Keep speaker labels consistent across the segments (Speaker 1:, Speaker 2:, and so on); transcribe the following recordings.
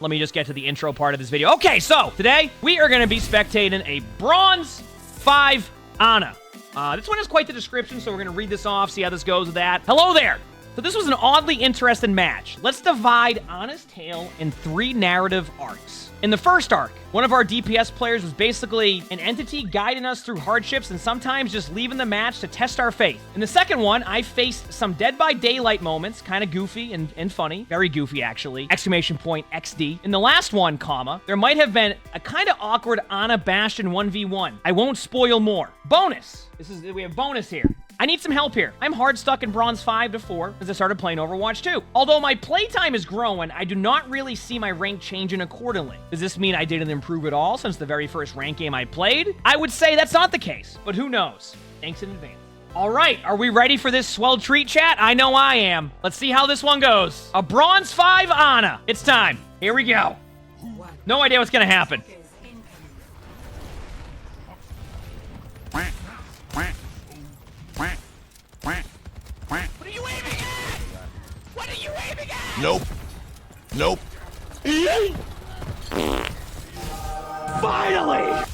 Speaker 1: let me just get to the intro part of this video. Okay, so today we are going to be spectating a Bronze 5 Ana. This one has quite the description, so we're going to read this off, see how this goes with that. Hello there. So this was an oddly interesting match. Let's divide Ana's tale in 3 narrative arcs. In the first arc, one of our DPS players was basically an entity guiding us through hardships and sometimes just leaving the match to test our faith. In the second one, I faced some Dead by Daylight moments, kind of goofy and funny. Very goofy, actually. Exclamation point XD. In the last one, comma, there might have been a kind of awkward Ana Bastion 1v1. I won't spoil more. Bonus. We have bonus here. I need some help here. I'm hard stuck in Bronze 5 to 4 as I started playing Overwatch 2. Although my playtime is growing, I do not really see my rank changing accordingly. Does this mean I didn't improve at all since the very first rank game I played? I would say that's not the case, but who knows? Thanks in advance. All right, are we ready for this swell treat, chat? I know I am. Let's see how this one goes. A Bronze 5 Ana. It's time. Here we go. No idea what's gonna happen.
Speaker 2: What are you aiming at? What are you aiming at?
Speaker 3: Nope. Nope.
Speaker 1: Finally!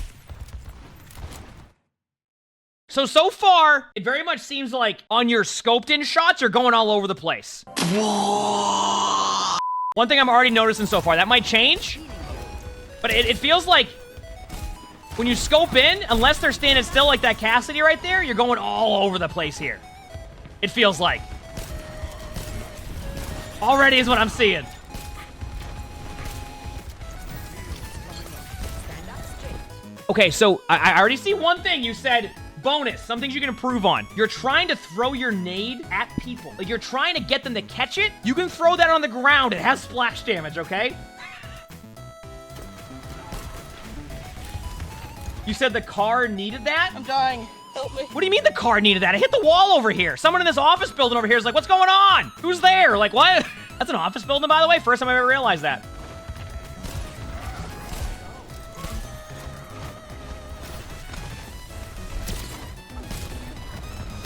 Speaker 1: So far, it very much seems like on your scoped-in shots, you're going all over the place. One thing I'm already noticing so far, that might change, but it feels like when you scope in, unless they're standing still like that Cassidy right there, you're going all over the place here. It feels like. Already is what I'm seeing. Okay, so I already see one thing. You said bonus, some things you can improve on. You're trying to throw your nade at people. Like, you're trying to get them to catch it. You can throw that on the ground. It has splash damage, okay? You said the car needed that?
Speaker 2: I'm dying. Help me.
Speaker 1: What do you mean the car needed that? I hit the wall over here. Someone in this office building over here is like, what's going on? Who's there? Like, what? That's an office building, by the way. First time I ever realized that.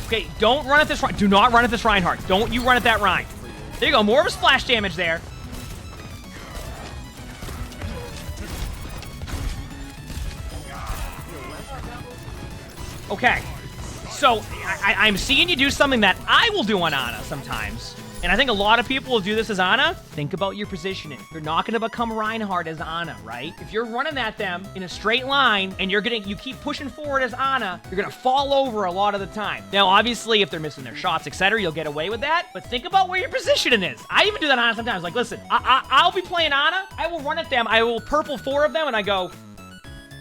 Speaker 1: Okay, don't run at this. Do not run at this Reinhardt. Don't you run at that Rein. There you go. More of a splash damage there. Okay, so I'm seeing you do something that I will do on Ana sometimes. And I think a lot of people will do this as Ana. Think about your positioning. You're not going to become Reinhardt as Ana, right? If you're running at them in a straight line and you keep pushing forward as Ana, you're going to fall over a lot of the time. Now, obviously, if they're missing their shots, etc., you'll get away with that. But think about where your positioning is. I even do that on Ana sometimes. Like, listen, I'll be playing Ana. I will run at them. I will purple 4 of them, and I go,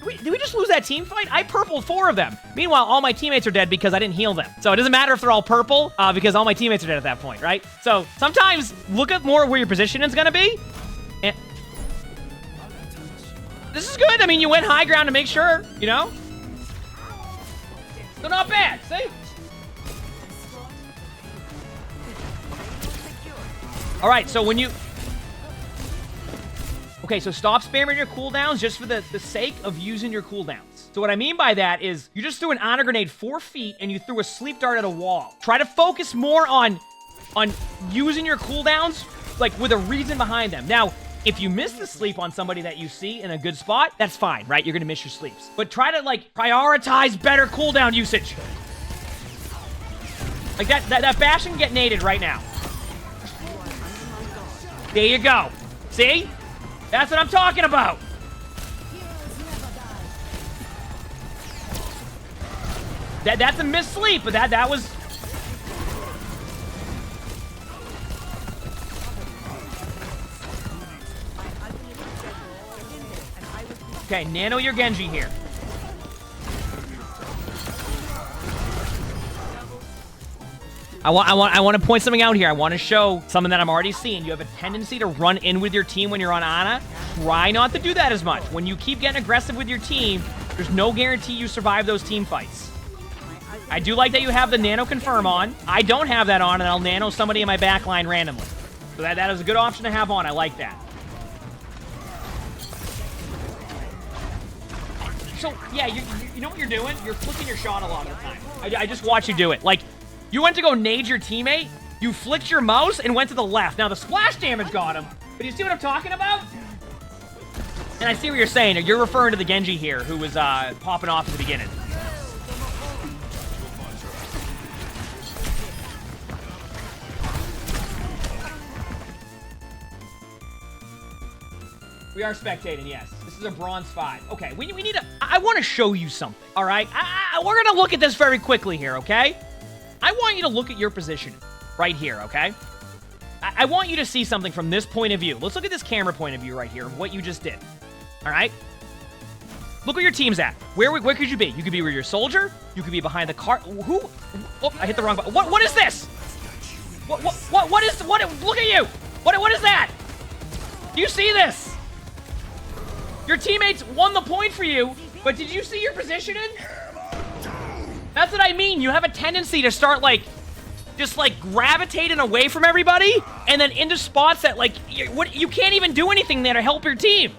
Speaker 1: did we just lose that team fight? I purpled 4 of them. Meanwhile, all my teammates are dead because I didn't heal them. So it doesn't matter if they're all purple because all my teammates are dead at that point, right? So sometimes look at more where your position is going to be. And this is good. I mean, you went high ground to make sure, you know? So not bad, see? All right, so when you... Okay, so stop spamming your cooldowns just for the sake of using your cooldowns. So what I mean by that is you just threw an Ana grenade 4 feet and you threw a sleep dart at a wall. Try to focus more on using your cooldowns, like with a reason behind them. Now, if you miss the sleep on somebody that you see in a good spot, that's fine, right? You're gonna miss your sleeps. But try to like prioritize better cooldown usage. Like that bash can get naded right now. There you go. See? That's what I'm talking about. That's a missed sleep, but that was... Okay, nano your Genji here. I want to point something out here. I want to show something that I'm already seeing. You have a tendency to run in with your team when you're on Ana. Try not to do that as much. When you keep getting aggressive with your team, there's no guarantee you survive those team fights. I do like that you have the nano confirm on. I don't have that on, and I'll nano somebody in my backline randomly. So that is a good option to have on. I like that. So, yeah, you know what you're doing? You're flicking your shot a lot of the time. I just watch you do it. Like, you went to go nade your teammate, you flicked your mouse and went to the left. Now, the splash damage got him, but you see what I'm talking about? And I see what you're saying. You're referring to the Genji here, who was popping off at the beginning. We are spectating, yes. This is a bronze 5. Okay, we need to... I want to show you something, all right? We're going to look at this very quickly here, okay? I want you to look at your position right here, okay? I want you to see something from this point of view. Let's look at this camera point of view right here of what you just did, all right? Look where your team's at. Where could you be? You could be where your soldier. You could be behind the car. Who? Oh, I hit the wrong button. What is this? What is... Look at you. What is that? Do you see this? Your teammates won the point for you, but did you see your positioning? That's what I mean. You have a tendency to start, like, just, like, gravitating away from everybody and then into spots that, like, you can't even do anything there to help your team.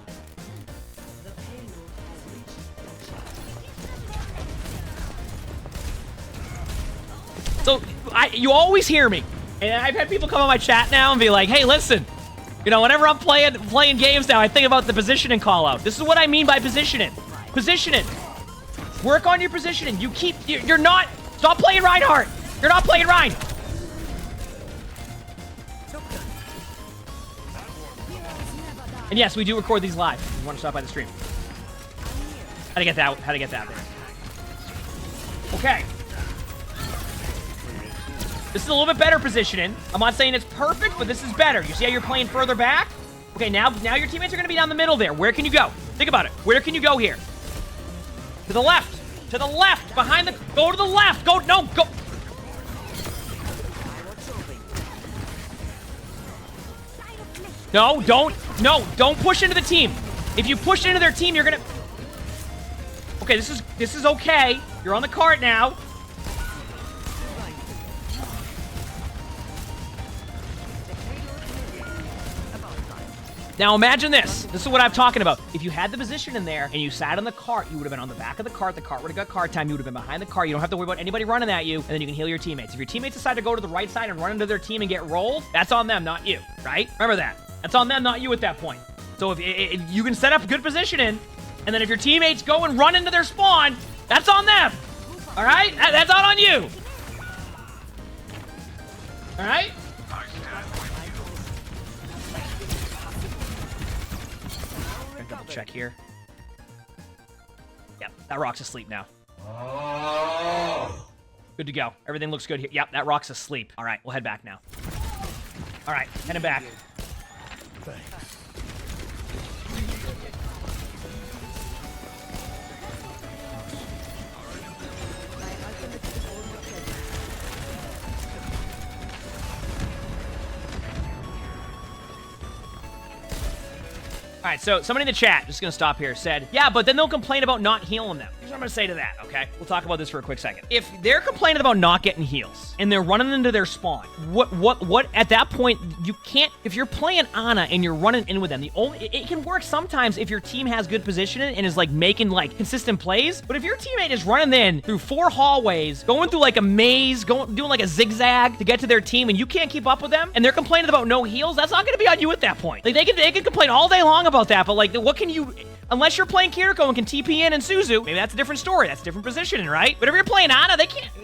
Speaker 1: So, you always hear me. And I've had people come on my chat now and be like, hey, listen. You know, whenever I'm playing games now, I think about the positioning call out. This is what I mean by positioning. Positioning. Work on your positioning. You're not... Stop playing Reinhardt. You're not playing Rein. And yes, we do record these live. If you want to stop by the stream. How to get that there. Okay. This is a little bit better positioning. I'm not saying it's perfect, but this is better. You see how you're playing further back? Okay, now your teammates are going to be down the middle there. Where can you go? Think about it. Where can you go here? To the left. To the left. Behind the... Go to the left. Go... No, go... No, don't... No, don't push into the team. If you push into their team, you're going to... Okay, this is okay. You're on the cart now. Now imagine this. This is what I'm talking about. If you had the position in there and you sat on the cart, you would have been on the back of the cart. The cart would have got cart time. You would have been behind the cart. You don't have to worry about anybody running at you, and then you can heal your teammates. If your teammates decide to go to the right side and run into their team and get rolled, that's on them, not you, right? Remember that. That's on them, not you at that point. So if you can set up good positioning, and then if your teammates go and run into their spawn, that's on them. All right? That's not on you. All right? Double check here. Yep, that rock's asleep now. Good to go. Everything looks good here. Yep, that rock's asleep. All right, we'll head back now. All right, heading back. All right, so somebody in the chat, just gonna stop here, said, yeah, but then they'll complain about not healing them. Here's what I'm gonna say to that, okay? We'll talk about this for a quick second. If they're complaining about not getting heals and they're running into their spawn, what at that point, you can't, if you're playing Ana and you're running in with them, it can work sometimes if your team has good positioning and is like making like consistent plays, but if your teammate is running in through 4 hallways, going through like a maze, doing like a zigzag to get to their team and you can't keep up with them and they're complaining about no heals, that's not gonna be on you at that point. Like they can complain all day long about that, but like what can you, unless you're playing Kiriko and can TP in and Suzu, maybe that's a different story, that's a different positioning, right? But if you're playing Ana,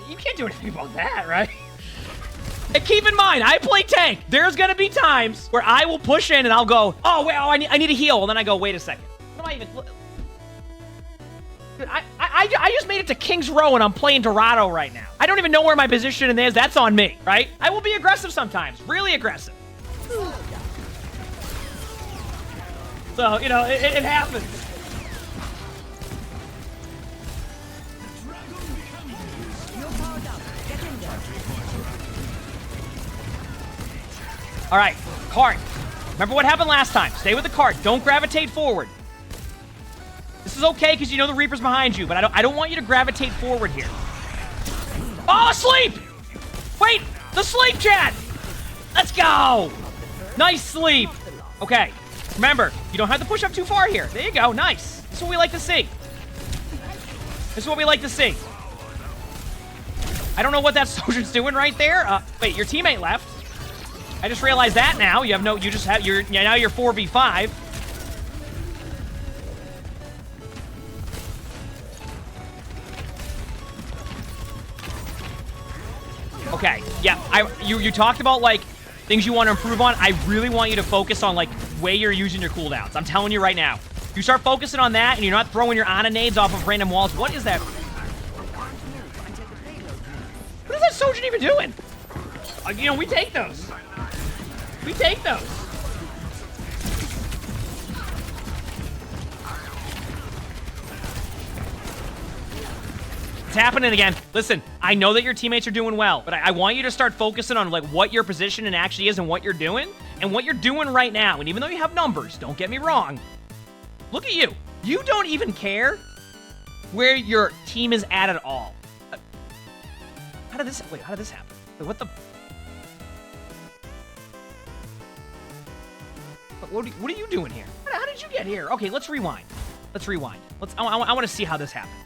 Speaker 1: you can't do anything about that, right? And keep in mind, I play tank. There's gonna be times where I will push in and I'll go, oh, wait, I need a heal, and then I go, wait a second. What am I even... Dude, I just made it to King's Row and I'm playing Dorado right now. I don't even know where my position is. That's on me, right? I will be aggressive sometimes, really aggressive. So, you know, it happens. All right, cart. Remember what happened last time. Stay with the cart. Don't gravitate forward. This is okay because you know the Reaper's behind you, but I don't want you to gravitate forward here. Oh, sleep! Wait, the sleep chat! Let's go! Nice sleep. Okay. Remember, you don't have to push up too far here. There you go, nice. This is what we like to see. This is what we like to see. I don't know what that soldier's doing right there. Wait, your teammate left. I just realized that now. Now you're 4v5. Okay, yeah, you talked about, like, things you want to improve on. I really want you to focus on, like, way you're using your cooldowns. I'm telling you right now. You start focusing on that, and you're not throwing your Ana nades off of random walls. What is that? What is that Sojourn even doing? You know, we take those. We take those. It's happening again. Listen, I know that your teammates are doing well, but I want you to start focusing on, like, what your position actually is and what you're doing right now. And even though you have numbers, don't get me wrong, look at you. You don't even care where your team is at all. How did this happen? Wait, what the? What are you doing here? How did you get here? Okay, let's rewind. Let's rewind. I want to see how this happened.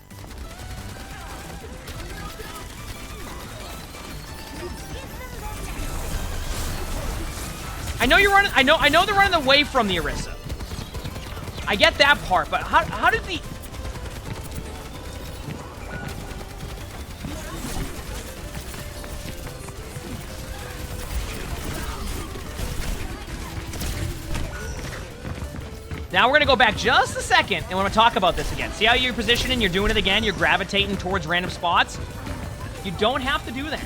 Speaker 1: I know you're running. I know they're running away from the Orisa. I get that part, but how did the? Now we're gonna go back just a second, and we're gonna talk about this again. See how you're positioning? You're doing it again. You're gravitating towards random spots. You don't have to do that.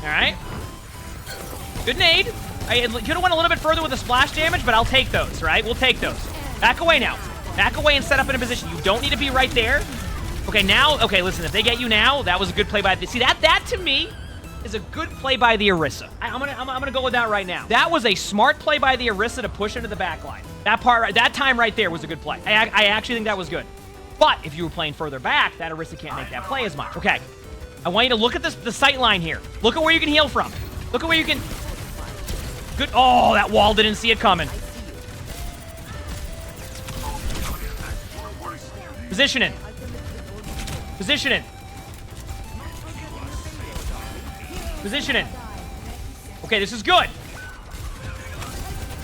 Speaker 1: All right. Good nade. I could have went a little bit further with the splash damage, but I'll take those, right? We'll take those. Back away now. Back away and set up in a position. You don't need to be right there. Okay, now, okay, listen, if they get you now, that was a good play by the, see, that to me is a good play by the Orisa. I'm gonna go with that right now. That was a smart play by the Orisa to push into the back line. That part, that time right there was a good play. I actually think that was good. But if you were playing further back, that Orisa can't make that play as much. Okay, I want you to look at the sight line here. Look at where you can heal from. Look at where you can... Good. Oh, that wall didn't see it coming. Positioning. Positioning. Positioning. Okay, this is good.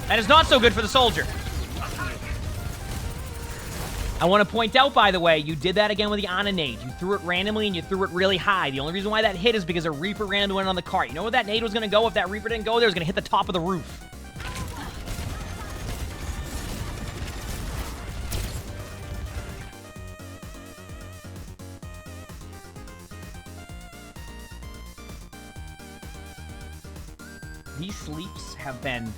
Speaker 1: That is not so good for the soldier. I want to point out, by the way, you did that again with the Ana nade. You threw it randomly and you threw it really high. The only reason why that hit is because a Reaper randomly went on the cart. You know where that nade was going to go? If that Reaper didn't go there, it was going to hit the top of the roof. These sleeps have been...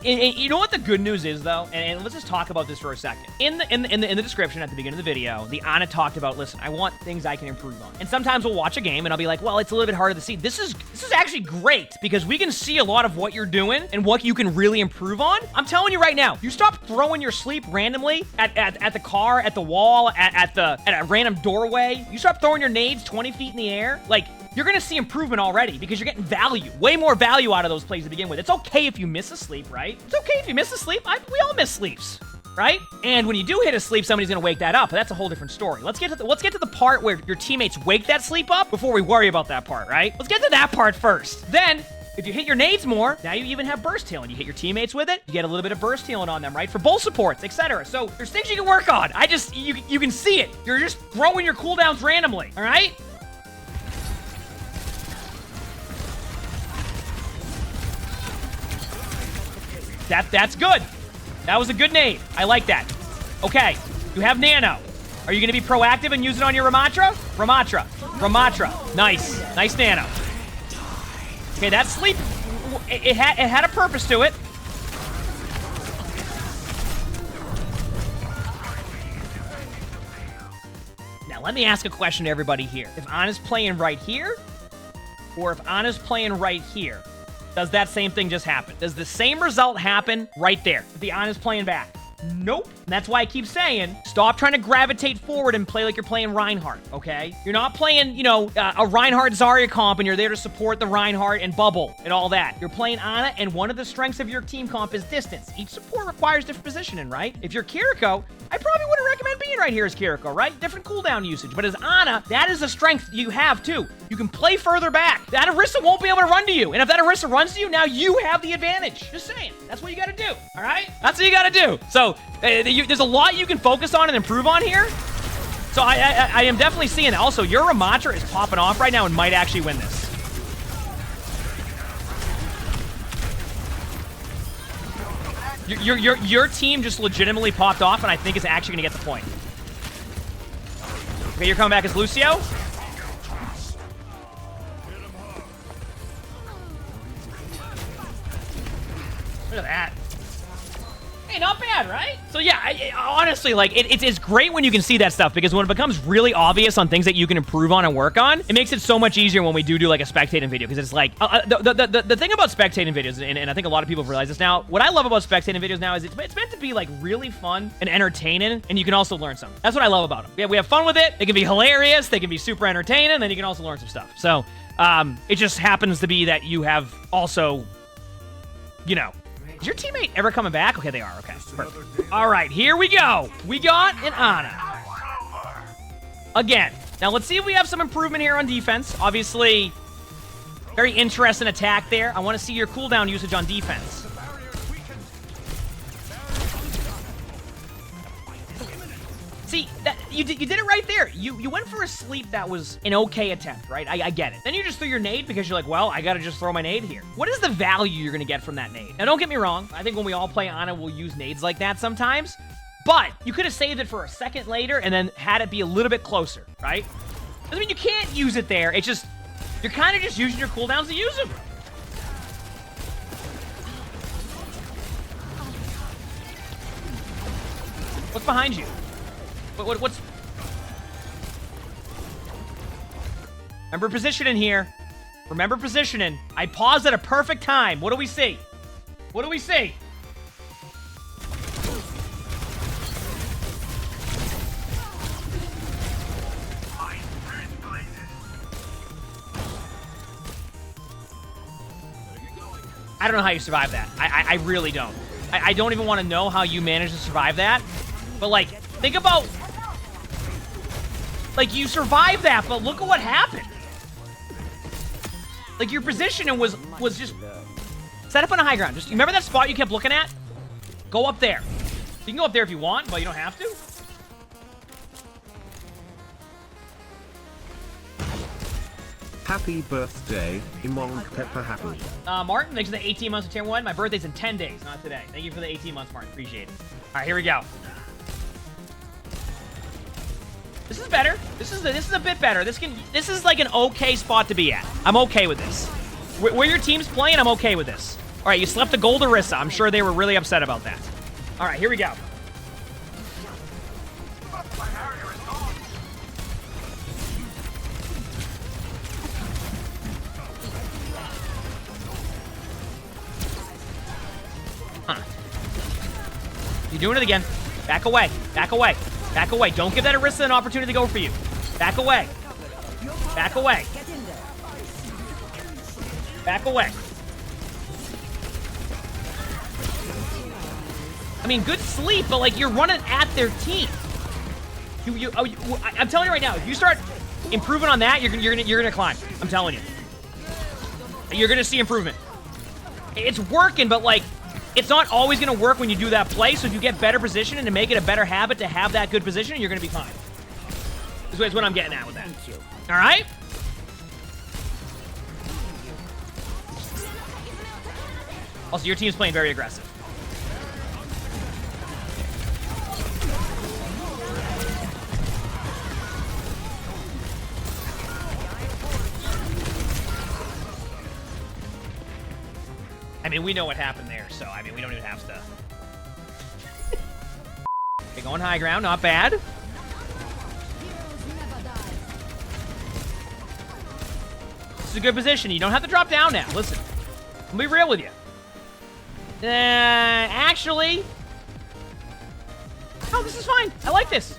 Speaker 1: And you know what the good news is, though? And let's just talk about this for a second. In the description at the beginning of the video, the Ana talked about, listen, I want things I can improve on. And sometimes we'll watch a game and I'll be like, well, it's a little bit harder to see. This is actually great because we can see a lot of what you're doing and what you can really improve on. I'm telling you right now, you stop throwing your sleep randomly at the car, at the wall, at a random doorway. You stop throwing your nades 20 feet in the air. Like, you're going to see improvement already because you're getting value, way more value out of those plays to begin with. It's okay if you miss a sleep, right? It's okay if you miss a sleep. We all miss sleeps, right? And when you do hit a sleep, somebody's going to wake that up. But that's a whole different story. Let's get to the part where your teammates wake that sleep up before we worry about that part, right? Let's get to that part first. Then, if you hit your nades more, now you even have burst healing. You hit your teammates with it, you get a little bit of burst healing on them, right? For bull supports, etc. So there's things you can work on. You can see it. You're just throwing your cooldowns randomly, all right? That's good. That was a good nade. I like that. Okay, you have Nano. Are you going to be proactive and use it on your Ramatra? Ramatra. Nice. Nice Nano. Okay, that sleep, it had a purpose to it. Now, let me ask a question to everybody here. If Ana's playing right here, or if Ana's playing right here, does that same thing just happen? Does the same result happen right there if the Ana's playing back? Nope. And that's why I keep saying, stop trying to gravitate forward and play like you're playing Reinhardt, okay? You're not playing, you know, a Reinhardt Zarya comp and you're there to support the Reinhardt and Bubble and all that. You're playing Ana, and one of the strengths of your team comp is distance. Each support requires different positioning, right? If you're Kiriko, I probably wouldn't recommend being right here as Kiriko, right? Different cooldown usage. But as Ana, that is a strength you have, too. You can play further back. That Orisa won't be able to run to you. And if that Orisa runs to you, now you have the advantage. Just saying. That's what you gotta do, all right? That's what you gotta do. So, there's a lot you can focus on and improve on here. So I am definitely seeing that. Also, your Ramatra is popping off right now and might actually win this. Your team just legitimately popped off, and I think is actually going to get the point. Okay, you're coming back as Lucio. Look at that. Hey, not bad, right? So yeah, honestly, like, it's great when you can see that stuff, because when it becomes really obvious on things that you can improve on and work on, it makes it so much easier when we do like a spectating video, because it's like, the thing about spectating videos, and I think a lot of people have realized this now, what I love about spectating videos now is it's meant to be, like, really fun and entertaining, and you can also learn something. That's what I love about them. Yeah, we have fun with it. They can be hilarious. They can be super entertaining, and then you can also learn some stuff. So, it just happens to be that you have also, you know, is your teammate ever coming back? Okay, they are. Okay, perfect. All right, here we go. We got an Ana. Again. Now, let's see if we have some improvement here on defense. Obviously, very interesting attack there. I want to see your cooldown usage on defense. See, you did it right there. You went for a sleep that was an okay attempt, right? I get it. Then you just threw your nade because you're like, well, I gotta just throw my nade here. What is the value you're gonna get from that nade? Now, don't get me wrong. I think when we all play Ana, we'll use nades like that sometimes. But you could have saved it for a second later and then had it be a little bit closer, right? Doesn't mean you can't use it there. It's just, you're kind of just using your cooldowns to use them. What's behind you? What's... Remember positioning here. Remember positioning. I paused at a perfect time. What do we see? What do we see? I don't know how you survive that. I really don't. I don't even want to know how you managed to survive that. But, like, think about... Like, you survived that, but look at what happened. Like, your positioning was just... Set up on a high ground. Just remember that spot you kept looking at? Go up there. You can go up there if you want, but you don't have to.
Speaker 3: Happy birthday, emongg Pepper Happy.
Speaker 1: Martin, thanks for the 18 months of tier 1. My birthday's in 10 days, not today. Thank you for the 18 months, Martin. Appreciate it. All right, here we go. This is better. This is a bit better. This is like an okay spot to be at. I'm okay with this. Where your team's playing, I'm okay with this. All right, you slept a gold Orisa. I'm sure they were really upset about that. All right, here we go. Huh. You're doing it again. Back away. Back away. Back away. Don't give that Orisa an opportunity to go for you. Back away. Back away. Back away. I mean, good sleep, but, like, you're running at their team. I'm telling you right now, if you start improving on that, you're gonna climb. I'm telling you. You're gonna see improvement. It's working, but, like, it's not always going to work when you do that play, so if you get better position and to make it a better habit to have that good position, you're going to be fine. This is what I'm getting at with that. All right? Also, your team's playing very aggressive. I mean, we know what happened there, so, I mean, we don't even have to. Okay, going high ground, not bad. This is a good position. You don't have to drop down now. Listen, I'll be real with you. Actually... Oh, this is fine. I like this.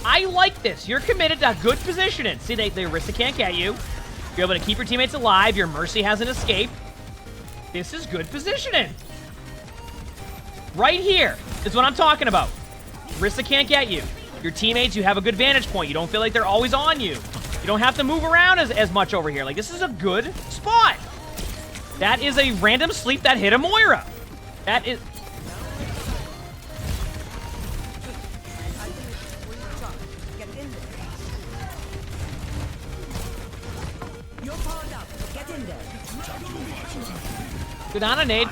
Speaker 1: I like this. You're committed to good positioning. See, the Orisa can't get you. You're able to keep your teammates alive. Your Mercy has an escape. This is good positioning. Right here is what I'm talking about. Orisa can't get you. Your teammates, you have a good vantage point. You don't feel like they're always on you. You don't have to move around as much over here. Like, this is a good spot. That is a random sleep that hit a Moira. That is... Good on a nade.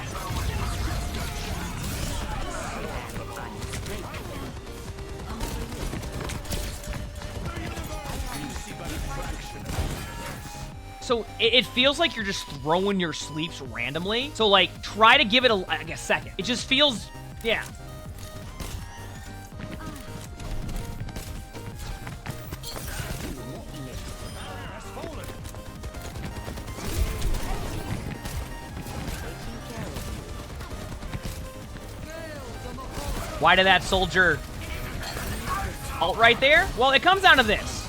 Speaker 1: So it feels like you're just throwing your sleeps randomly. So like, try to give it like a second. It just feels, yeah. Why did that soldier ult right there? Well, it comes down to this.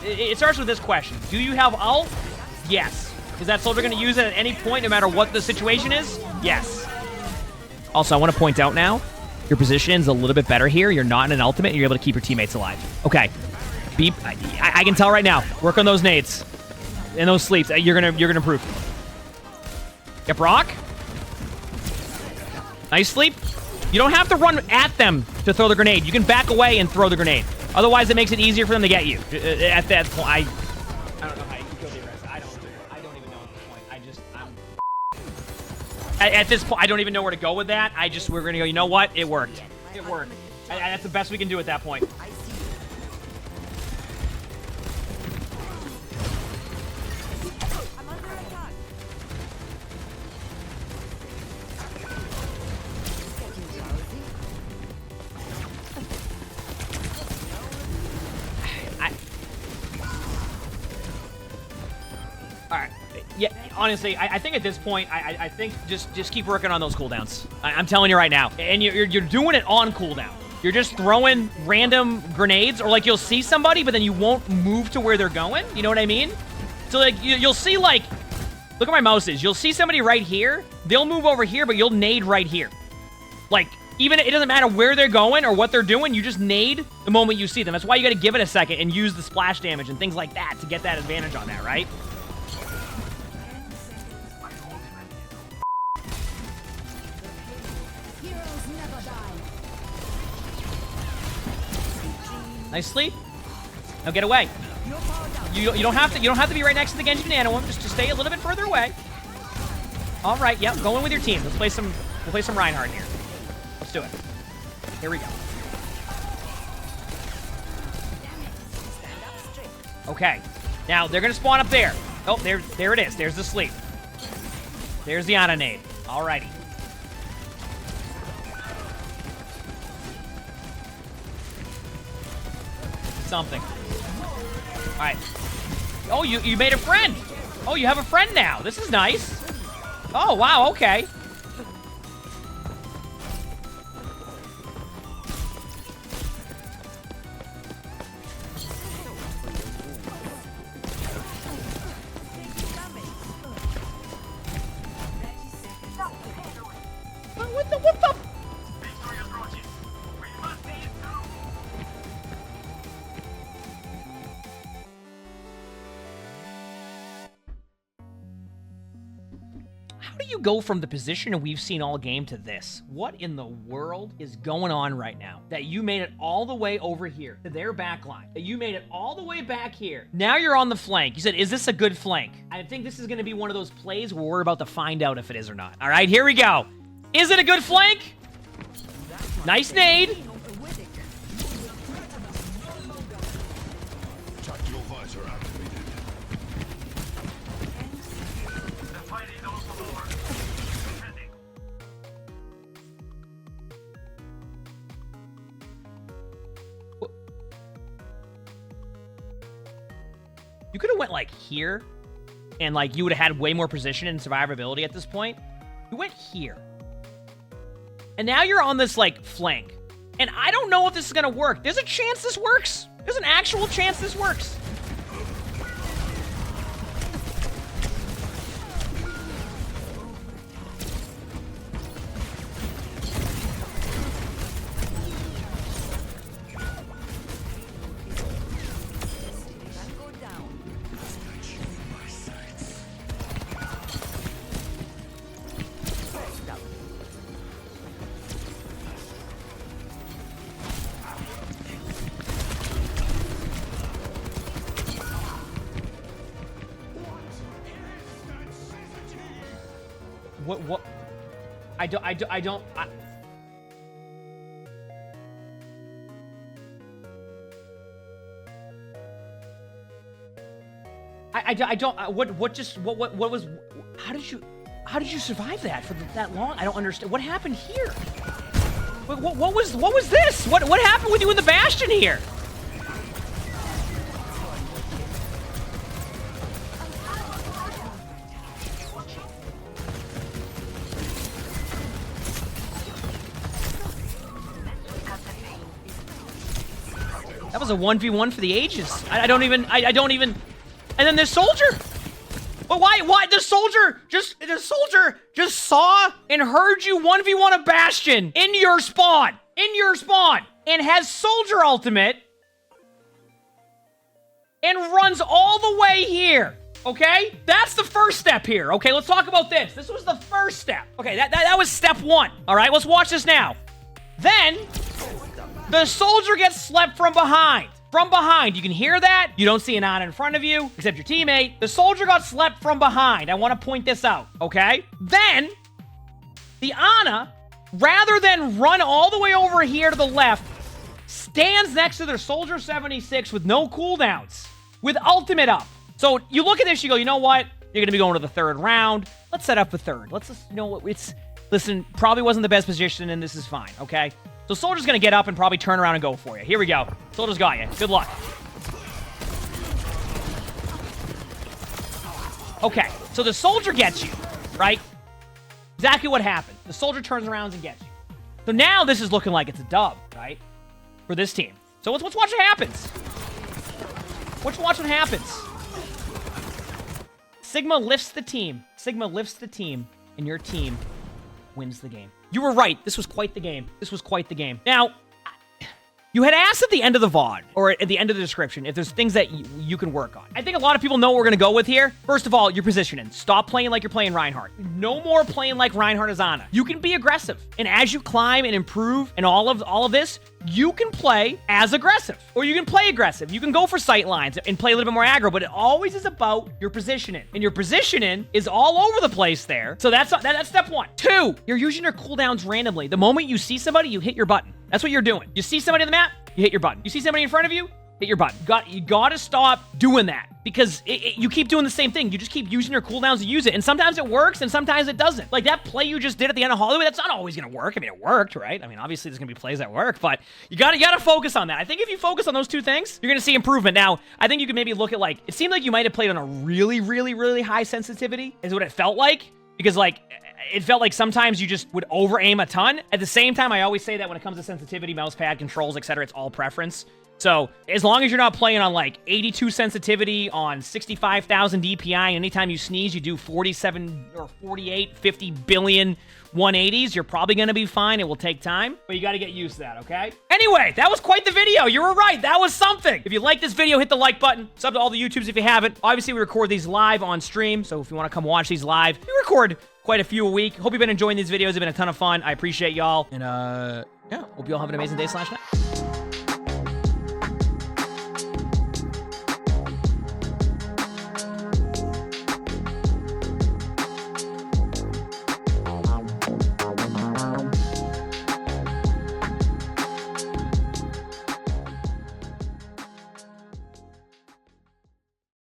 Speaker 1: It starts with this question. Do you have ult? Yes. Is that soldier going to use it at any point, no matter what the situation is? Yes. Also, I want to point out now, your position is a little bit better here. You're not in an ultimate, and you're able to keep your teammates alive. Okay. Beep. I can tell right now. Work on those nades and those sleeps. You're gonna improve. Get Brock. Nice sleep. You don't have to run at them to throw the grenade. You can back away and throw the grenade. Otherwise, it makes it easier for them to get you. At that point, I don't know how you can kill the arrest. I don't even know at this point. At this point, I don't even know where to go with that. We're gonna go, you know what? It worked. It worked. That's the best we can do at that point. Yeah, honestly, I think at this point, I think just keep working on those cooldowns. I'm telling you right now. And you're doing it on cooldown. You're just throwing random grenades, or like you'll see somebody, but then you won't move to where they're going. You know what I mean? So like you'll see like, look at my mouses. You'll see somebody right here. They'll move over here, but you'll nade right here. Like, even it doesn't matter where they're going or what they're doing. You just nade the moment you see them. That's why you got to give it a second and use the splash damage and things like that to get that advantage on that, right? Nice sleep. Now get away. You don't have to be right next to the Genji Nano one. Just stay a little bit further away. All right, yep. Go in with your team. We'll play some Reinhardt here. Let's do it. Here we go. Okay. Now they're gonna spawn up there. Oh, there it is. There's the sleep. There's the Ana nade. Alrighty. Something. All right. Oh, you made a friend. Oh, you have a friend now. This is nice. Oh, wow. Okay. What the? How do you go from the position we've seen all game to this? What in the world is going on right now? That you made it all the way over here to their back line. That you made it all the way back here. Now you're on the flank. You said, is this a good flank? I think this is going to be one of those plays where we're about to find out if it is or not. All right, here we go. Is it a good flank? Nice nade. You could have went like here, and like you would have had way more position and survivability at this point. You went here. And now you're on this like flank. And I don't know if this is gonna work. There's a chance this works. There's an actual chance this works. What? I don't. What was, how did you survive that for that long? I don't understand. What happened here? What was this? What happened with you in the Bastion here? That was a 1v1 for the ages. I don't even, and then this soldier. But why the soldier just saw and heard you 1v1 a Bastion in your spawn, and has soldier ultimate and runs all the way here. Okay? That's the first step here. Okay, let's talk about this. This was the first step. Okay, that was step one. All right, let's watch this now. Then the soldier gets slept from behind. From behind. You can hear that. You don't see an Ana in front of you, except your teammate. The soldier got slept from behind. I want to point this out, okay? Then, the Ana, rather than run all the way over here to the left, stands next to their Soldier 76 with no cooldowns, with ultimate up. So, you look at this, you go, you know what? You're going to be going to the third round. Let's set up a third. Let's just, you know what, listen, probably wasn't the best position, and this is fine, okay? So Soldier's gonna get up and probably turn around and go for you. Here we go. Soldier's got you. Good luck. Okay, so the Soldier gets you, right? Exactly what happened. The Soldier turns around and gets you. So now this is looking like it's a dub, right? For this team. So let's watch what happens. Let's watch what happens. Sigma lifts the team. Sigma lifts the team, and your team wins the game. You were right. This was quite the game. This was quite the game. Now, you had asked at the end of the VOD, or at the end of the description, if there's things that you can work on. I think a lot of people know what we're going to go with here. First of all, your positioning. Stop playing like you're playing Reinhardt. No more playing like Reinhardt as Ana. You can be aggressive. And as you climb and improve and all of this, you can play as aggressive. Or you can play aggressive. You can go for sight lines and play a little bit more aggro, but it always is about your positioning. And your positioning is all over the place there. So that's step one. Two, you're using your cooldowns randomly. The moment you see somebody, you hit your button. That's what you're doing. You see somebody on the map, you hit your button. You see somebody in front of you, hit your button. You gotta stop doing that, because you keep doing the same thing. You just keep using your cooldowns to use it, and sometimes it works, and sometimes it doesn't. Like that play you just did at the end of Hollywood, that's not always gonna work. I mean, it worked, right? I mean, obviously there's gonna be plays that work, but you gotta focus on that. I think if you focus on those two things, you're gonna see improvement. Now, I think you can maybe look at, like, it seemed like you might have played on a really, really, really high sensitivity, is what it felt like, because, like, it felt like sometimes you just would over-aim a ton. At the same time, I always say that when it comes to sensitivity, mouse pad, controls, etc., it's all preference. So, as long as you're not playing on, like, 82 sensitivity on 65,000 DPI, and anytime you sneeze, you do 47 or 48, 50 billion 180s, you're probably going to be fine. It will take time, but you got to get used to that, okay? Anyway, that was quite the video. You were right. That was something. If you like this video, hit the like button. Sub to all the YouTubes if you haven't. Obviously, we record these live on stream, so if you want to come watch these live, we record quite a few a week. Hope you've been enjoying these videos. It's been a ton of fun. I appreciate y'all. And, yeah, hope you all have an amazing day /night.